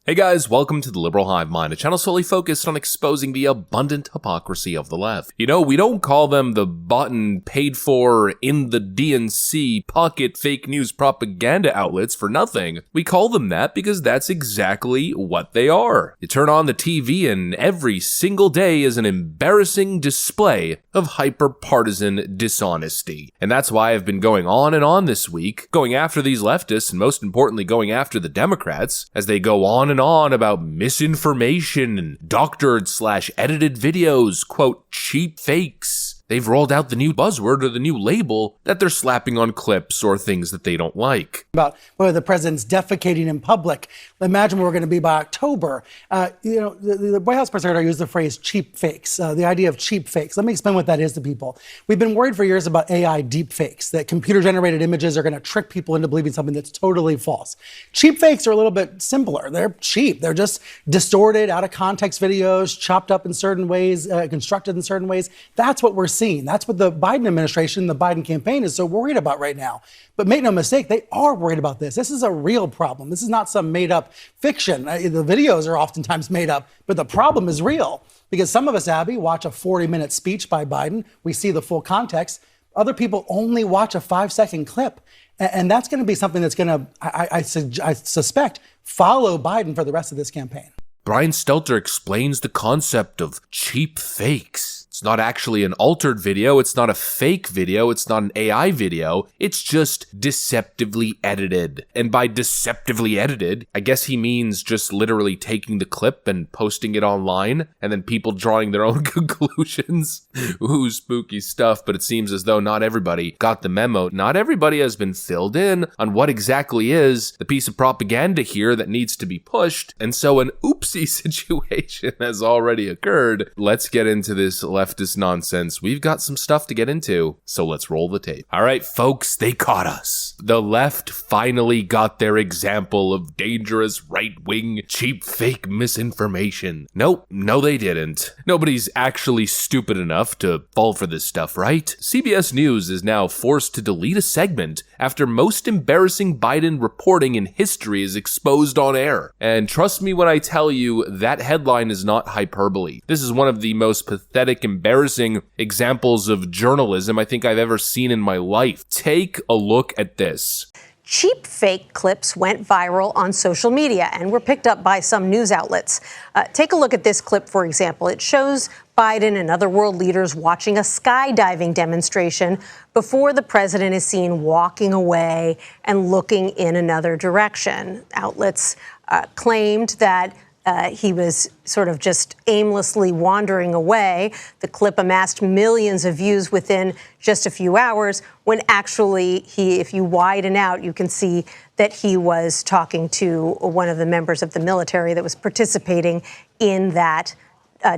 Hey guys, welcome to the Liberal Hive Mind, a channel solely focused on exposing the abundant hypocrisy of the left. You know, we don't call them the bought and paid for in the DNC pocket fake news propaganda outlets for nothing. We call them that because that's exactly what they are. You turn on the TV and every single day is an embarrassing display of hyper-partisan dishonesty. And that's why I've been going on and on this week, going after these leftists and most importantly going after the Democrats as they go on and on about misinformation and doctored/edited videos, quote, cheap fakes. They've rolled out the new buzzword or the new label that they're slapping on clips or things that they don't like. About whether the president's defecating in public. Imagine where we're going to be by October. The White House press secretary used the phrase cheap fakes, the idea of cheap fakes. Let me explain what that is to people. We've been worried for years about AI deep fakes, that computer-generated images are going to trick people into believing something that's totally false. Cheap fakes are a little bit simpler. They're cheap. They're just distorted, out-of-context videos, chopped up in certain ways, constructed in certain ways. That's what we're seeing. That's what the Biden administration, the Biden campaign is so worried about right now. But make no mistake, they are worried about this. This is a real problem. This is not some made-up fiction. The videos are oftentimes made up, but the problem is real. Because some of us, Abby, watch a 40-minute speech by Biden. We see the full context. Other people only watch a 5-second clip. And that's going to be something that's going to, I suspect, follow Biden for the rest of this campaign. Brian Stelter explains the concept of cheap fakes. It's not actually an altered video, it's not a fake video, it's not an AI video, it's just deceptively edited. And by deceptively edited, I guess he means just literally taking the clip and posting it online, and then people drawing their own conclusions. Ooh, spooky stuff, but it seems as though not everybody got the memo. Not everybody has been filled in on what exactly is the piece of propaganda here that needs to be pushed, and so an oopsie situation has already occurred. Let's get into this leftist nonsense. We've got some stuff to get into, so let's roll the tape. All right, folks, they caught us. The left finally got their example of dangerous right-wing cheap fake misinformation. Nope, no they didn't. Nobody's actually stupid enough to fall for this stuff, right? CBS News is now forced to delete a segment after most embarrassing Biden reporting in history is exposed on air. And trust me when I tell you, that headline is not hyperbole. This is one of the most pathetic, embarrassing examples of journalism I think I've ever seen in my life. Take a look at this. Cheap fake clips went viral on social media and were picked up by some news outlets. Take a look at this clip, for example. It shows Biden and other world leaders watching a skydiving demonstration before the president is seen walking away and looking in another direction. Outlets claimed that he was sort of just aimlessly wandering away. The clip amassed millions of views within just a few hours, when actually if you widen out, you can see that he was talking to one of the members of the military that was participating in that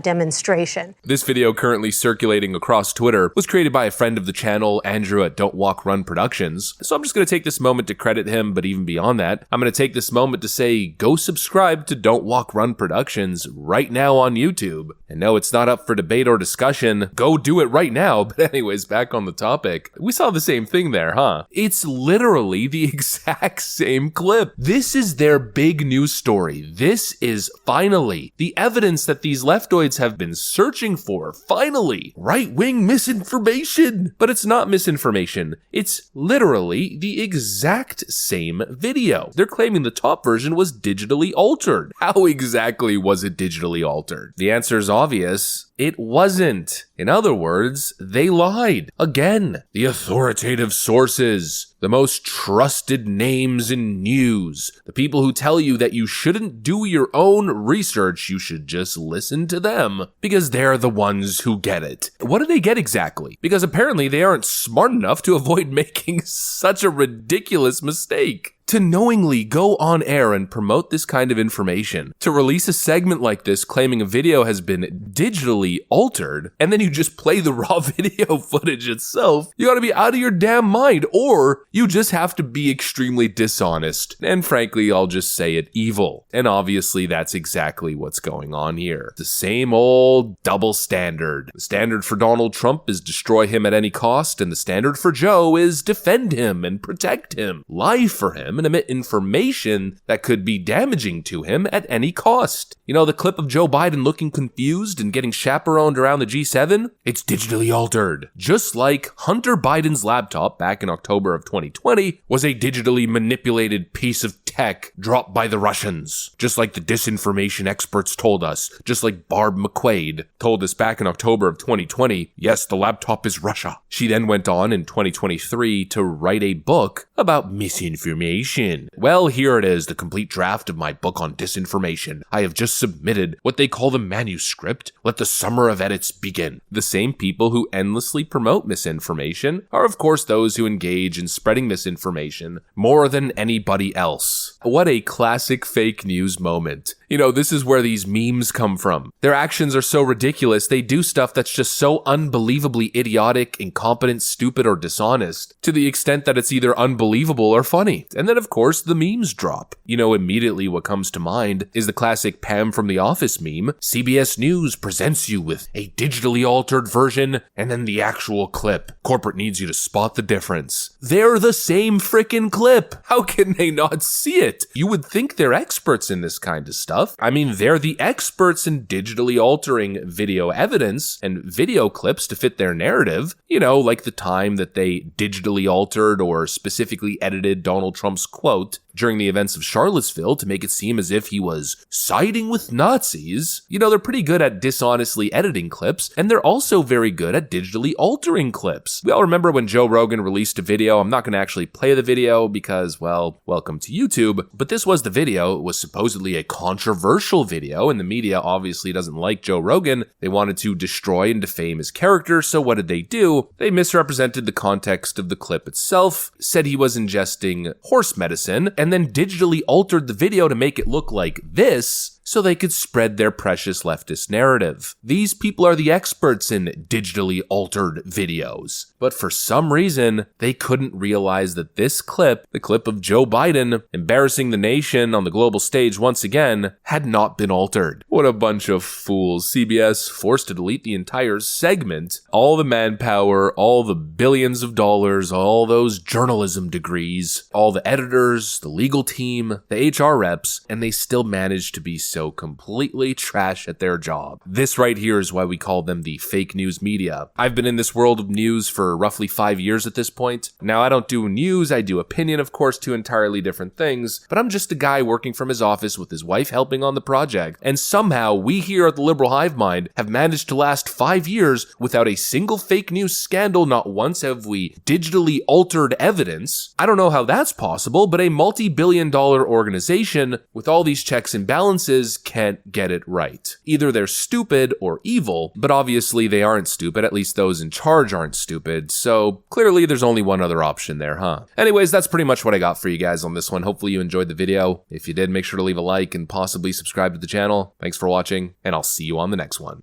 demonstration. This video currently circulating across Twitter was created by a friend of the channel, Andrew at Don't Walk Run Productions. So I'm just going to take this moment to credit him, but even beyond that, I'm going to take this moment to say, go subscribe to Don't Walk Run Productions right now on YouTube. And no, it's not up for debate or discussion. Go do it right now. But anyways, back on the topic. We saw the same thing there, huh? It's literally the exact same clip. This is their big news story. This is finally the evidence that these leftoids have been searching for. Finally, right-wing misinformation. But it's not misinformation. It's literally the exact same video. They're claiming the top version was digitally altered. How exactly was it digitally altered? The answer is obvious. It wasn't. In other words, they lied. Again, the authoritative sources, the most trusted names in news, the people who tell you that you shouldn't do your own research, you should just listen to them, because they're the ones who get it. What do they get exactly? Because apparently they aren't smart enough to avoid making such a ridiculous mistake. To knowingly go on air and promote this kind of information, to release a segment like this claiming a video has been digitally altered, and then you just play the raw video footage itself, you gotta be out of your damn mind, or you just have to be extremely dishonest, and frankly, I'll just say it, evil. And obviously that's exactly what's going on here. The same old double standard. The standard for Donald Trump is destroy him at any cost, and the standard for Joe is defend him and protect him, lie for him, him and emit information that could be damaging to him at any cost. You know, the clip of Joe Biden looking confused and getting chaperoned around the G7? It's digitally altered. Just like Hunter Biden's laptop back in October of 2020 was a digitally manipulated piece of tech dropped by the Russians. Just like the disinformation experts told us. Just like Barb McQuaid told us back in October of 2020, yes, the laptop is Russia. She then went on in 2023 to write a book about misinformation. Well, here it is, the complete draft of my book on disinformation. I have just submitted what they call the manuscript. Let the summer of edits begin. The same people who endlessly promote misinformation are, of course, those who engage in spreading misinformation more than anybody else. What a classic fake news moment. You know, this is where these memes come from. Their actions are so ridiculous, they do stuff that's just so unbelievably idiotic, incompetent, stupid, or dishonest, to the extent that it's either unbelievable or funny. And then, of course, the memes drop. You know, immediately what comes to mind is the classic Pam from The Office meme. CBS News presents you with a digitally altered version, and then the actual clip. Corporate needs you to spot the difference. They're the same frickin' clip. How can they not see it? You would think they're experts in this kind of stuff. I mean, they're the experts in digitally altering video evidence and video clips to fit their narrative. You know, like the time that they digitally altered or specifically edited Donald Trump's quote during the events of Charlottesville to make it seem as if he was siding with Nazis. You know, they're pretty good at dishonestly editing clips, and they're also very good at digitally altering clips. We all remember when Joe Rogan released a video. I'm not going to actually play the video because, well, welcome to YouTube, but this was the video. It was supposedly a controversial video, and the media obviously doesn't like Joe Rogan. They wanted to destroy and defame his character, so what did they do? They misrepresented the context of the clip itself, said he was ingesting horse medicine, and then digitally altered the video to make it look like this, so they could spread their precious leftist narrative. These people are the experts in digitally altered videos. But for some reason, they couldn't realize that this clip, the clip of Joe Biden embarrassing the nation on the global stage once again, had not been altered. What a bunch of fools. CBS forced to delete the entire segment. All the manpower, all the billions of dollars, all those journalism degrees, all the editors, the legal team, the HR reps, and they still managed to be so completely trash at their job. This right here is why we call them the fake news media. I've been in this world of news for roughly 5 years at this point. Now, I don't do news, I do opinion, of course, two entirely different things, but I'm just a guy working from his office with his wife helping on the project, and somehow we here at the Liberal Hive Mind have managed to last 5 years without a single fake news scandal. Not once have we digitally altered evidence. I don't know how that's possible, but a multi-billion-dollar organization with all these checks and balances can't get it right. Either they're stupid or evil, but obviously they aren't stupid, at least those in charge aren't stupid, so clearly there's only one other option there, huh? Anyways, that's pretty much what I got for you guys on this one. Hopefully you enjoyed the video. If you did, make sure to leave a like and possibly subscribe to the channel. Thanks for watching, and I'll see you on the next one.